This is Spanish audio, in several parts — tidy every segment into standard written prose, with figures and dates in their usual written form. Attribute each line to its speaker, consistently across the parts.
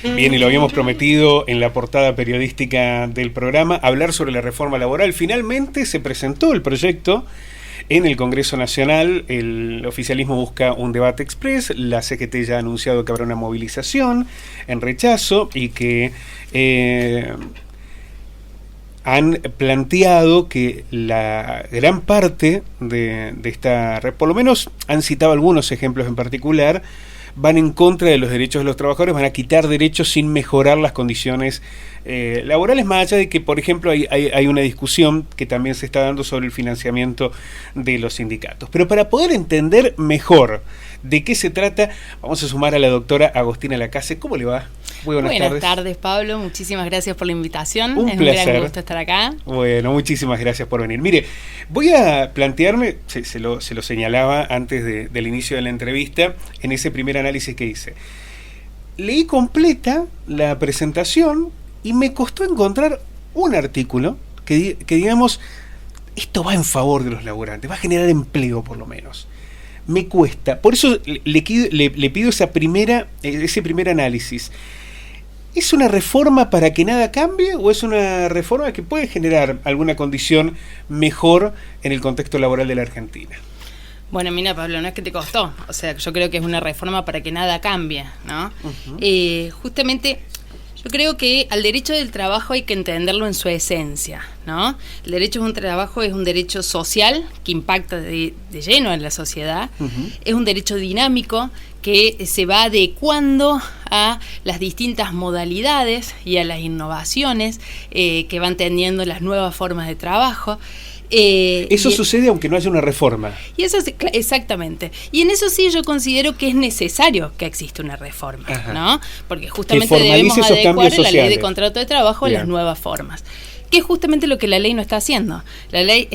Speaker 1: Bien, y lo habíamos prometido en la portada periodística del programa, hablar sobre la reforma laboral. Finalmente se presentó el proyecto en el Congreso Nacional. El oficialismo busca un debate express. La CGT ya ha anunciado que habrá una movilización en rechazo y que han planteado que la gran parte de esta, por lo menos han citado algunos ejemplos en particular, van en contra de los derechos de los trabajadores, van a quitar derechos sin mejorar las condiciones laborales, más allá de que, por ejemplo, hay una discusión que también se está dando sobre el financiamiento de los sindicatos. Pero para poder entender mejor de qué se trata, vamos a sumar a la doctora Agostina Lacase. ¿Cómo le va? Muy buenas tardes.
Speaker 2: Buenas tardes, Pablo. Muchísimas gracias por la invitación.
Speaker 1: Un
Speaker 2: es
Speaker 1: placer.
Speaker 2: un gran gusto estar acá.
Speaker 1: Bueno, muchísimas gracias por venir. Mire, voy a plantearme, se lo señalaba antes del inicio de la entrevista, en ese primer análisis que hice. Leí completa la presentación y me costó encontrar un artículo que digamos, esto va en favor de los laburantes, va a generar empleo por lo menos. Me cuesta, por eso le pido ese primer análisis. ¿Es una reforma para que nada cambie o es una reforma que puede generar alguna condición mejor en el contexto laboral de la Argentina?
Speaker 2: Bueno, mira, Pablo, no es que te costó. O sea, yo creo que es una reforma para que nada cambie, ¿no? Justamente, yo creo que al derecho del trabajo hay que entenderlo en su esencia, ¿no? El derecho a un trabajo es un derecho social que impacta de lleno en la sociedad. Es un derecho dinámico que se va adecuando a las distintas modalidades y a las innovaciones que van teniendo las nuevas formas de trabajo.
Speaker 1: Eso sucede aunque no haya una reforma.
Speaker 2: Y eso exactamente. Y en eso sí yo considero que es necesario que exista una reforma, ¿no? Porque justamente debemos adecuar la ley de contrato de trabajo a las nuevas formas. Que es justamente lo que la ley no está haciendo. La ley,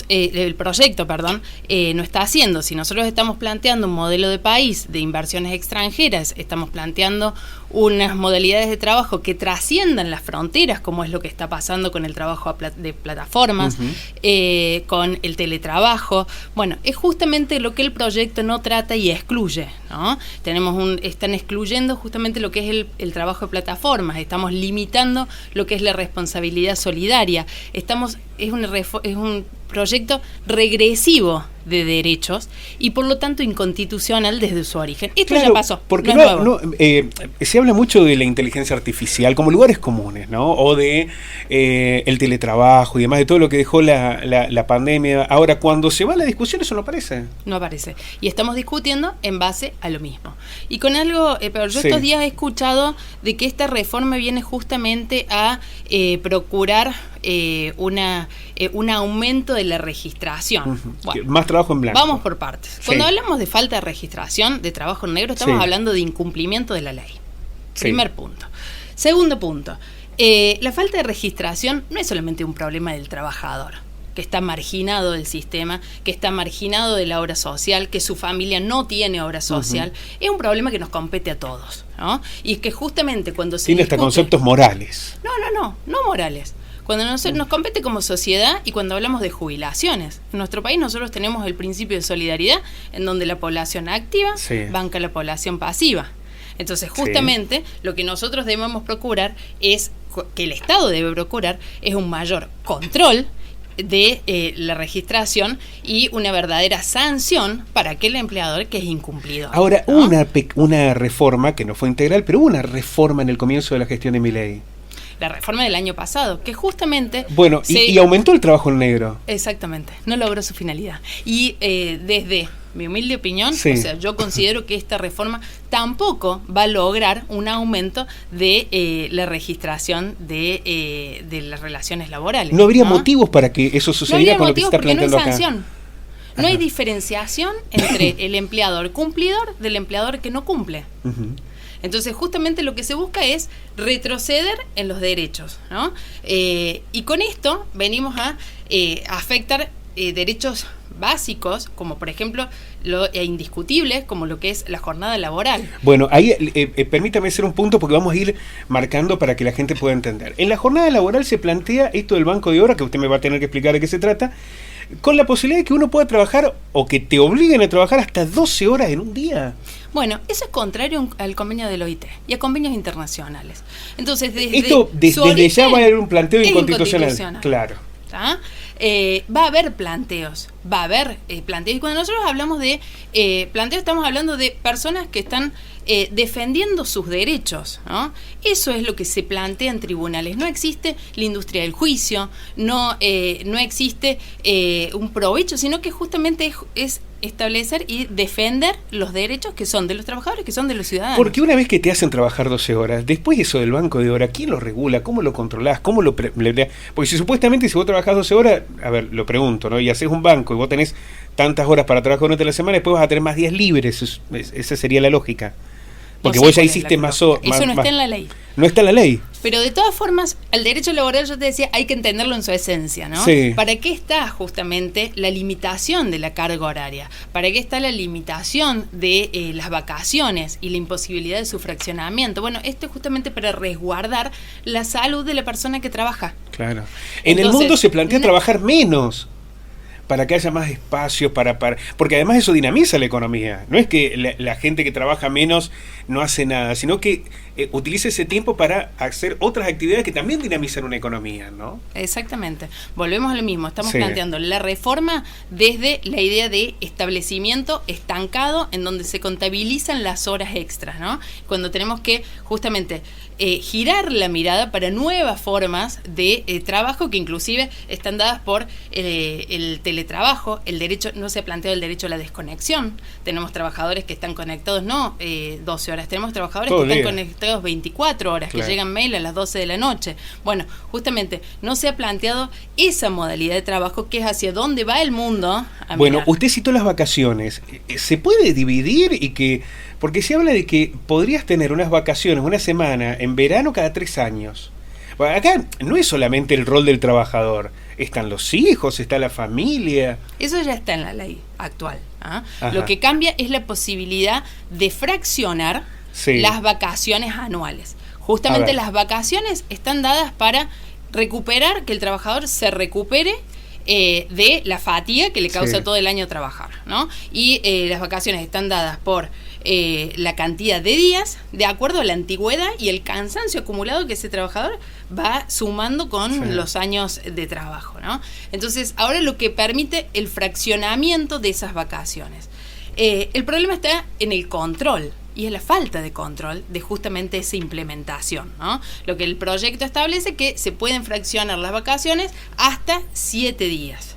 Speaker 2: el proyecto, no está haciendo. Si nosotros estamos planteando un modelo de país de inversiones extranjeras, estamos planteando unas modalidades de trabajo que trasciendan las fronteras, como es lo que está pasando con el trabajo de plataformas, con el teletrabajo. Bueno, es justamente lo que el proyecto no trata y excluye, ¿no? Están excluyendo justamente lo que es el trabajo de plataformas, estamos limitando lo que es la responsabilidad solidaria, es un proyecto regresivo de derechos y por lo tanto inconstitucional desde su origen. Esto ya pasó,
Speaker 1: porque se habla mucho de la inteligencia artificial como lugares comunes, ¿no? O de el teletrabajo y demás, de todo lo que dejó la pandemia. Ahora, cuando se va a la discusión, eso no aparece.
Speaker 2: No aparece. Y estamos discutiendo en base a lo mismo. Y con algo, pero yo estos días he escuchado de que esta reforma viene justamente a procurar un aumento de la registración. Bueno,
Speaker 1: más trabajo en blanco.
Speaker 2: Vamos por partes. Cuando hablamos de falta de registración de trabajo en negro, estamos hablando de incumplimiento de la ley. Primer punto. Segundo punto, la falta de registración no es solamente un problema del trabajador, que está marginado del sistema, que está marginado de la obra social, que su familia no tiene obra social. Es un problema que nos compete a todos, ¿no? Y es que justamente cuando se
Speaker 1: tiene hasta conceptos morales.
Speaker 2: No morales. Cuando nos compete como sociedad y cuando hablamos de jubilaciones. En nuestro país nosotros tenemos el principio de solidaridad en donde la población activa banca a la población pasiva. Entonces justamente lo que nosotros debemos procurar es, que el Estado debe procurar, es un mayor control de la registración y una verdadera sanción para aquel empleador que es incumplidor.
Speaker 1: Ahora, ¿no? una reforma que no fue integral, pero hubo una reforma en el comienzo de la gestión de Milei.
Speaker 2: La reforma del año pasado, que justamente...
Speaker 1: Bueno, y aumentó el trabajo en negro.
Speaker 2: Exactamente, no logró su finalidad. Y desde mi humilde opinión, o sea, yo considero que esta reforma tampoco va a lograr un aumento de la registración de las relaciones laborales.
Speaker 1: ¿No habría motivos para que eso sucediera con lo que se está planteando acá?
Speaker 2: No hay sanción. No hay diferenciación entre el empleador cumplidor del empleador que no cumple. Entonces, justamente lo que se busca es retroceder en los derechos, ¿no? Y con esto venimos a afectar derechos básicos, como por ejemplo indiscutibles, como lo que es la jornada laboral.
Speaker 1: Bueno, ahí permítame hacer un punto porque vamos a ir marcando para que la gente pueda entender. En la jornada laboral se plantea esto del banco de horas, que usted me va a tener que explicar de qué se trata, con la posibilidad de que uno pueda trabajar o que te obliguen a trabajar hasta 12 horas en un día.
Speaker 2: Bueno, eso es contrario al convenio del OIT y a convenios internacionales. Entonces,
Speaker 1: desde ya va a haber un planteo inconstitucional. Claro.
Speaker 2: Va a haber planteos. Y cuando nosotros hablamos de planteos, estamos hablando de personas que están defendiendo sus derechos, ¿no? Eso es lo que se plantea en tribunales. No existe la industria del juicio, no existe un provecho, sino que justamente es establecer y defender los derechos que son de los trabajadores, que son de los ciudadanos.
Speaker 1: Porque una vez que te hacen trabajar 12 horas, después eso del banco de hora, ¿quién lo regula? ¿Cómo lo controlás? Porque si supuestamente si vos trabajás 12 horas, a ver, lo pregunto, ¿no? Y haces un banco y vos tenés tantas horas para trabajar durante la semana, después vas a tener más días libres. Esa sería la lógica. Porque vos ya hiciste más horas.
Speaker 2: Eso no está en la ley.
Speaker 1: No está en la ley.
Speaker 2: Pero de todas formas, el derecho laboral, yo te decía, hay que entenderlo en su esencia, ¿no?
Speaker 1: Sí.
Speaker 2: ¿Para qué está justamente la limitación de la carga horaria? ¿Para qué está la limitación de las vacaciones y la imposibilidad de su fraccionamiento? Bueno, esto es justamente para resguardar la salud de la persona que trabaja.
Speaker 1: Claro. En el mundo se plantea trabajar menos, para que haya más espacio, porque además eso dinamiza la economía. No es que la gente que trabaja menos no hace nada, sino que utiliza ese tiempo para hacer otras actividades que también dinamizan una economía, ¿no?
Speaker 2: Exactamente. Volvemos a lo mismo. Estamos planteando la reforma desde la idea de establecimiento estancado en donde se contabilizan las horas extras, ¿no? Cuando tenemos que justamente girar la mirada para nuevas formas de trabajo que inclusive están dadas por el teletrabajo, el derecho, no se ha planteado el derecho a la desconexión. Tenemos trabajadores que están conectados no 12 horas, tenemos trabajadores todo que están conectados 24 horas, claro, que llegan mail a las 12 de la noche. Bueno, justamente no se ha planteado esa modalidad de trabajo que es hacia dónde va el mundo.
Speaker 1: Bueno, usted citó las vacaciones. ¿Se puede dividir porque se habla de que podrías tener unas vacaciones, una semana, en verano cada 3 años? Bueno, acá no es solamente el rol del trabajador, están los hijos, está la familia.
Speaker 2: Eso ya está en la ley actual. Lo que cambia es la posibilidad de fraccionar las vacaciones anuales. Justamente las vacaciones están dadas para recuperar, que el trabajador se recupere de la fatiga que le causa todo el año trabajar, ¿no? Y las vacaciones están dadas por la cantidad de días de acuerdo a la antigüedad y el cansancio acumulado que ese trabajador va sumando con los años de trabajo, ¿no? Entonces, ahora lo que permite el fraccionamiento de esas vacaciones. El problema está en el control y es la falta de control de justamente esa implementación, ¿no? Lo que el proyecto establece que se pueden fraccionar las vacaciones hasta 7 días.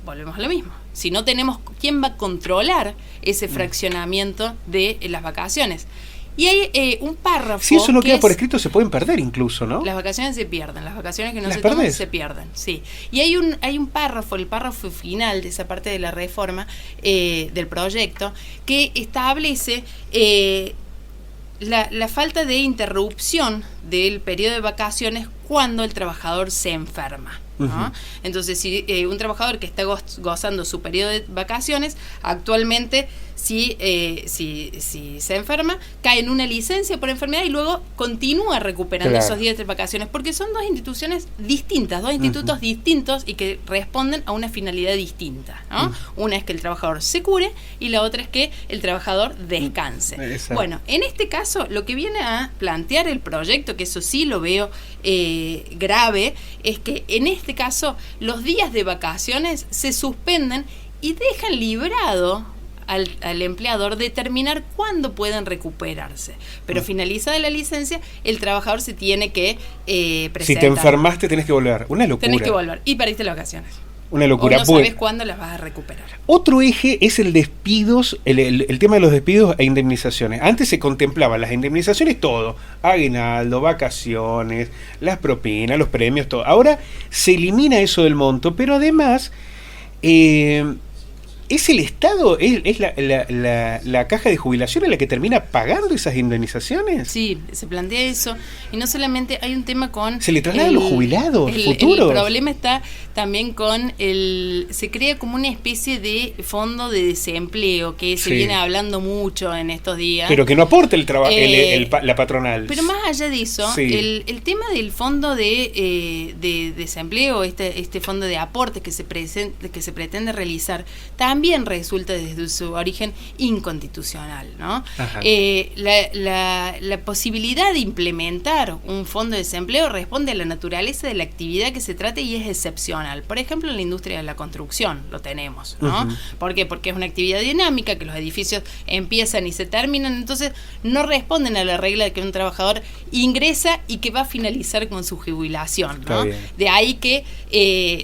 Speaker 2: Volvemos a lo mismo. Si no tenemos, ¿quién va a controlar ese fraccionamiento de las vacaciones? Y hay un párrafo.
Speaker 1: Si eso no queda por escrito, se pueden perder incluso, ¿no?
Speaker 2: Las vacaciones se pierden, las vacaciones que no se toman se pierden, sí. Y hay un párrafo, el párrafo final de esa parte de la reforma del proyecto, que establece la falta de interrupción del periodo de vacaciones cuando el trabajador se enferma, ¿no? Entonces, si un trabajador que está gozando su periodo de vacaciones, actualmente, si se enferma, cae en una licencia por enfermedad y luego continúa recuperando esos días de vacaciones, porque son dos instituciones distintas, dos institutos distintos y que responden a una finalidad distinta, ¿no? Una es que el trabajador se cure y la otra es que el trabajador descanse. Bueno, en este caso, lo que viene a plantear el proyecto, que eso sí lo veo grave, es que en este caso los días de vacaciones se suspenden y dejan librado al empleador determinar cuándo pueden recuperarse. Pero finalizada la licencia, el trabajador se tiene que presentar.
Speaker 1: Si te enfermaste, tenés que volver. Una locura.
Speaker 2: Tenés que volver. Y perdiste las vacaciones.
Speaker 1: Una locura.
Speaker 2: O no sabes cuándo las vas a recuperar.
Speaker 1: Otro eje es el despidos, el tema de los despidos e indemnizaciones. Antes se contemplaban las indemnizaciones, todo. Aguinaldo, vacaciones, las propinas, los premios, todo. Ahora se elimina eso del monto, pero además ¿Es el Estado, es la caja de jubilación la que termina pagando esas indemnizaciones?
Speaker 2: Sí, se plantea eso. Y no solamente hay un tema con...
Speaker 1: Se le traslada a los jubilados futuros.
Speaker 2: El problema está también con se crea como una especie de fondo de desempleo que se viene hablando mucho en estos días.
Speaker 1: Pero que no aporta la patronal.
Speaker 2: Pero más allá de eso, el tema del fondo de desempleo, este fondo de aporte que se pretende realizar, también resulta desde su origen inconstitucional, ¿no? La posibilidad de implementar un fondo de desempleo responde a la naturaleza de la actividad que se trata y es excepcional. Por ejemplo, en la industria de la construcción lo tenemos, ¿no? ¿Por qué? Porque es una actividad dinámica, que los edificios empiezan y se terminan, entonces no responden a la regla de que un trabajador ingresa y que va a finalizar con su jubilación, ¿no? De ahí que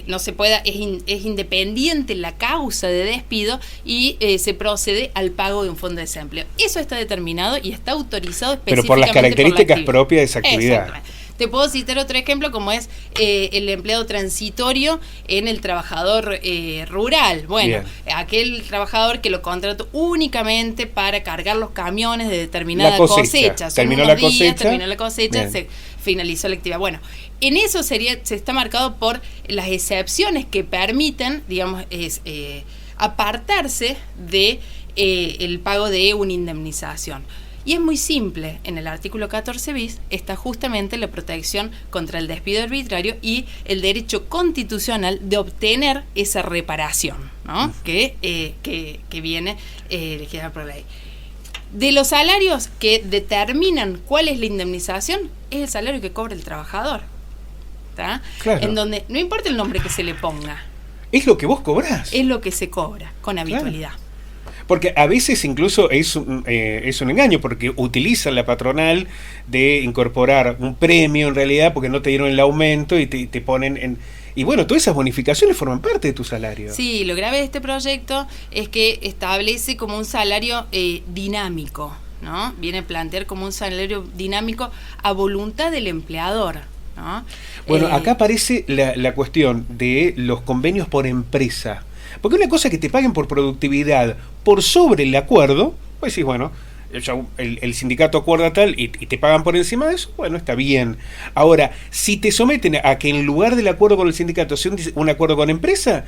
Speaker 2: no se pueda, es independiente la causa de despido y se procede al pago de un fondo de desempleo. Eso está determinado y está autorizado específicamente.
Speaker 1: Pero por las características propias de esa actividad.
Speaker 2: Exactamente. Te puedo citar otro ejemplo como es el empleado transitorio en el trabajador rural. Bueno, aquel trabajador que lo contrató únicamente para cargar los camiones de determinada cosecha. Terminó la cosecha, se finalizó la actividad. Bueno, en eso se está marcado por las excepciones que permiten, digamos, apartarse de el pago de una indemnización. Y es muy simple, en el artículo 14 bis está justamente la protección contra el despido arbitrario y el derecho constitucional de obtener esa reparación, ¿no? Que viene elegida por ley. De los salarios que determinan cuál es la indemnización, es el salario que cobra el trabajador, ¿tá? Claro. En donde no importa el nombre que se le ponga.
Speaker 1: Es lo que vos cobrás.
Speaker 2: Es lo que se cobra con habitualidad. Claro.
Speaker 1: Porque a veces incluso es un engaño, porque utilizan la patronal de incorporar un premio en realidad porque no te dieron el aumento y te ponen en... Y bueno, todas esas bonificaciones forman parte de tu salario.
Speaker 2: Sí, lo grave de este proyecto es que establece como un salario dinámico, ¿no? Viene a plantear como un salario dinámico a voluntad del empleador, ¿no?
Speaker 1: Bueno, acá aparece la cuestión de los convenios por empresa. Porque una cosa es que te paguen por productividad por sobre el acuerdo, pues sí, bueno, el sindicato acuerda tal y te pagan por encima de eso, bueno, está bien. Ahora, si te someten a que en lugar del acuerdo con el sindicato sea un acuerdo con empresa,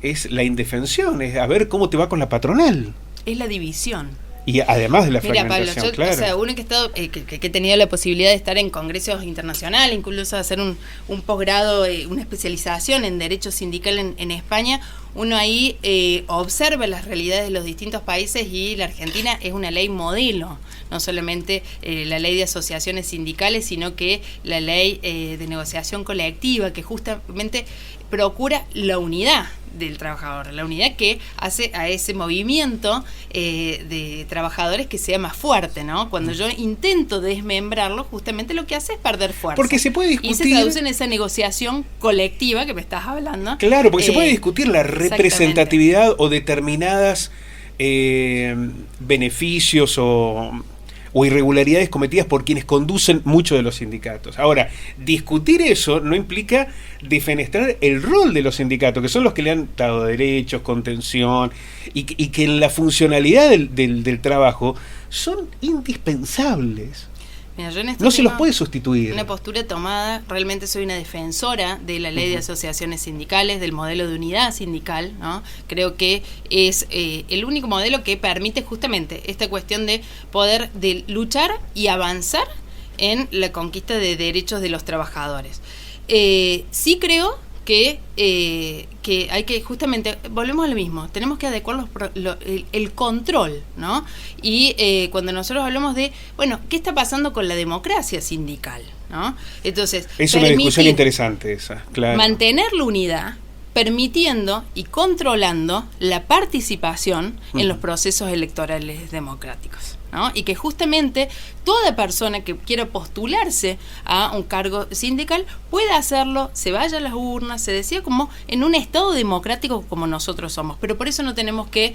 Speaker 1: es la indefensión, es a ver cómo te va con la patronal.
Speaker 2: Es la división.
Speaker 1: Y además de la fragmentación,
Speaker 2: Pablo,
Speaker 1: claro.
Speaker 2: O sea, uno que he tenido la posibilidad de estar en congresos internacionales, incluso hacer un posgrado, una especialización en derecho sindical en España, uno ahí observa las realidades de los distintos países y la Argentina es una ley modelo, no solamente la ley de asociaciones sindicales, sino que la ley de negociación colectiva, que justamente procura la unidad del trabajador, la unidad que hace a ese movimiento de trabajadores que sea más fuerte, ¿no? Cuando yo intento desmembrarlo, justamente lo que hace es perder fuerza.
Speaker 1: Porque se puede discutir...
Speaker 2: Y se traduce en esa negociación colectiva que me estás hablando.
Speaker 1: Claro, porque se puede discutir la representatividad o determinadas beneficios o irregularidades cometidas por quienes conducen muchos de los sindicatos. Ahora, discutir eso no implica defenestrar el rol de los sindicatos, que son los que le han dado derechos, contención, y que en la funcionalidad del trabajo son indispensables.
Speaker 2: Mira, yo en este
Speaker 1: no se los puede sustituir.
Speaker 2: Una postura tomada, realmente soy una defensora de la ley de asociaciones sindicales, del modelo de unidad sindical, ¿no? Creo que es el único modelo que permite justamente esta cuestión de poder de luchar y avanzar en la conquista de derechos de los trabajadores. Sí creo que hay que justamente, volvemos a lo mismo, tenemos que adecuar el control, ¿no? Y cuando nosotros hablamos de, bueno, ¿qué está pasando con la democracia sindical? ¿No? Entonces,
Speaker 1: es una discusión interesante esa, claro.
Speaker 2: Mantener la unidad, permitiendo y controlando la participación en los procesos electorales democráticos. ¿no? Y que justamente toda persona que quiera postularse a un cargo sindical pueda hacerlo, se vaya a las urnas, se decida como en un estado democrático como nosotros somos. Pero por eso no tenemos que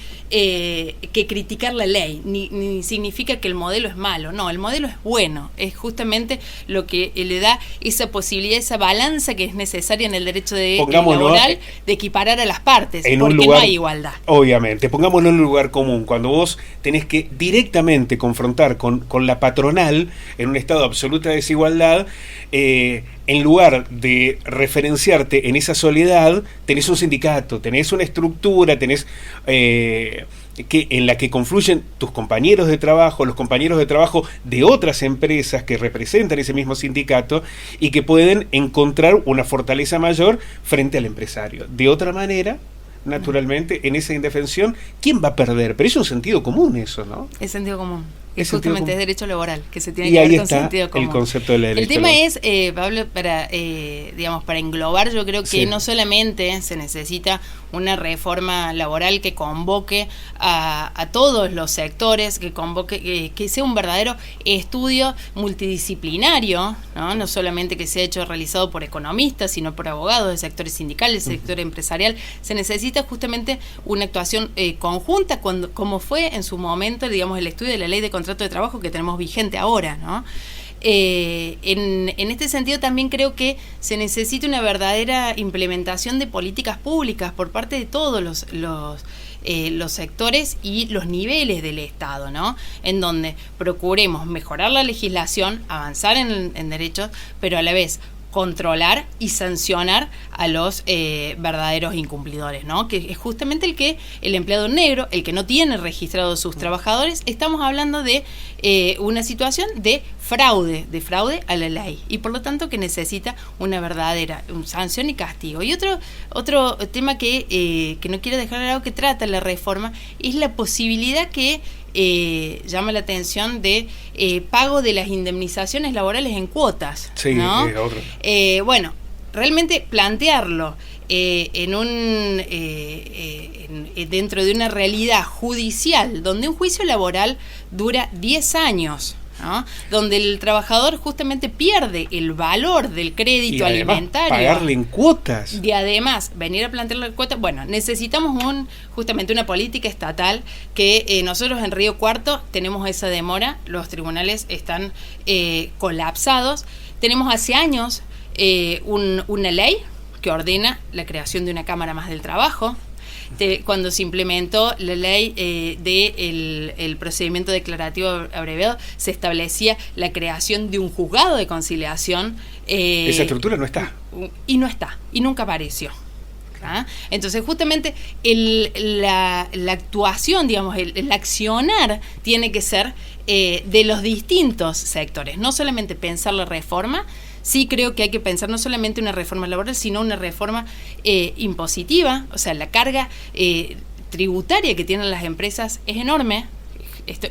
Speaker 2: criticar la ley, ni significa que el modelo es malo. No, el modelo es bueno, es justamente lo que le da esa posibilidad, esa balanza que es necesaria en el derecho laboral de equiparar a las partes, porque no hay igualdad.
Speaker 1: Obviamente, pongámoslo en un lugar común, cuando vos tenés que directamente confrontar con la patronal en un estado de absoluta desigualdad, en lugar de referenciarte en esa soledad, tenés un sindicato, tenés una estructura, tenés en la que confluyen tus compañeros de trabajo, los compañeros de trabajo de otras empresas que representan ese mismo sindicato y que pueden encontrar una fortaleza mayor frente al empresario. De otra manera, naturalmente, en esa indefensión, ¿quién va a perder? Pero es un sentido común eso, ¿no?
Speaker 2: Es sentido común. Es justamente es derecho laboral, que se tiene
Speaker 1: y
Speaker 2: que
Speaker 1: ver
Speaker 2: con sentido común.
Speaker 1: El concepto de la derecho.
Speaker 2: El tema es, Pablo, para englobar, yo creo que no solamente se necesita una reforma laboral que convoque a todos los sectores, que convoque, que sea un verdadero estudio multidisciplinario, no solamente que sea realizado por economistas, sino por abogados de sectores sindicales, del sector empresarial. Se necesita justamente una actuación conjunta, como fue en su momento, digamos, el estudio de la ley de contrato de trabajo que tenemos vigente ahora, ¿no? En este sentido también creo que se necesita una verdadera implementación de políticas públicas por parte de todos los sectores y los niveles del Estado, ¿no? En donde procuremos mejorar la legislación, avanzar en derechos, pero a la vez controlar y sancionar a los verdaderos incumplidores, ¿no? Que es justamente el empleado negro, el que no tiene registrados sus trabajadores. Estamos hablando de una situación de fraude a la ley, y por lo tanto que necesita una verdadera sanción y castigo. Y otro tema que no quiero dejar de lado, que trata la reforma, es la posibilidad que llama la atención de pago de las indemnizaciones laborales en cuotas,
Speaker 1: sí,
Speaker 2: ¿no?
Speaker 1: Otro.
Speaker 2: Bueno, realmente plantearlo dentro de una realidad judicial, donde un juicio laboral dura 10 años, ¿no? Donde el trabajador justamente pierde el valor del crédito alimentario.
Speaker 1: Pagarle en cuotas.
Speaker 2: Y además, venir a plantearle en cuotas. Bueno, necesitamos justamente una política estatal que nosotros en Río Cuarto tenemos esa demora, los tribunales están colapsados. Tenemos hace años una ley que ordena la creación de una Cámara más del Trabajo. Cuando se implementó la ley del procedimiento declarativo abreviado, se establecía la creación de un juzgado de conciliación.
Speaker 1: Esa estructura no está.
Speaker 2: Y no está, y nunca apareció. ¿Ah? Entonces, justamente la actuación, digamos, el accionar tiene que ser de los distintos sectores, no solamente pensar la reforma. Sí creo que hay que pensar no solamente una reforma laboral, sino una reforma impositiva. O sea, la carga tributaria que tienen las empresas es enorme.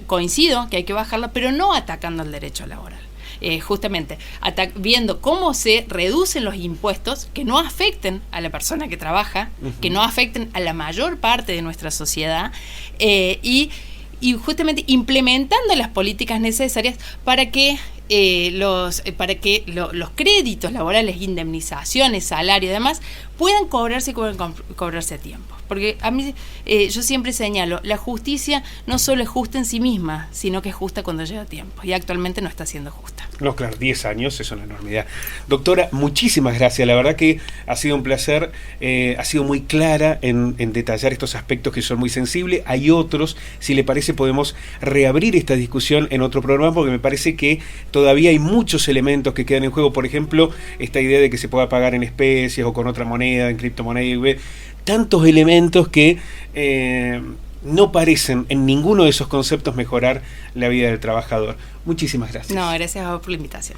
Speaker 2: Coincido que hay que bajarla, pero no atacando al derecho laboral. Justamente viendo cómo se reducen los impuestos que no afecten a la persona que trabaja, que no afecten a la mayor parte de nuestra sociedad, y justamente implementando las políticas necesarias para que los créditos laborales, indemnizaciones, salario y demás puedan cobrarse y cobrarse a tiempo. Porque a mí, yo siempre señalo, la justicia no solo es justa en sí misma, sino que es justa cuando llega a tiempo. Y actualmente no está siendo justa.
Speaker 1: No, claro, 10 años es una enormidad. Doctora, muchísimas gracias. La verdad que ha sido un placer. Ha sido muy clara en detallar estos aspectos que son muy sensibles. Hay otros, si le parece, podemos reabrir esta discusión en otro programa, porque me parece que todavía hay muchos elementos que quedan en juego. Por ejemplo, esta idea de que se pueda pagar en especies o con otra moneda, en criptomoneda. Tantos elementos que no parecen en ninguno de esos conceptos mejorar la vida del trabajador. Muchísimas gracias.
Speaker 2: No, gracias a vos por la invitación.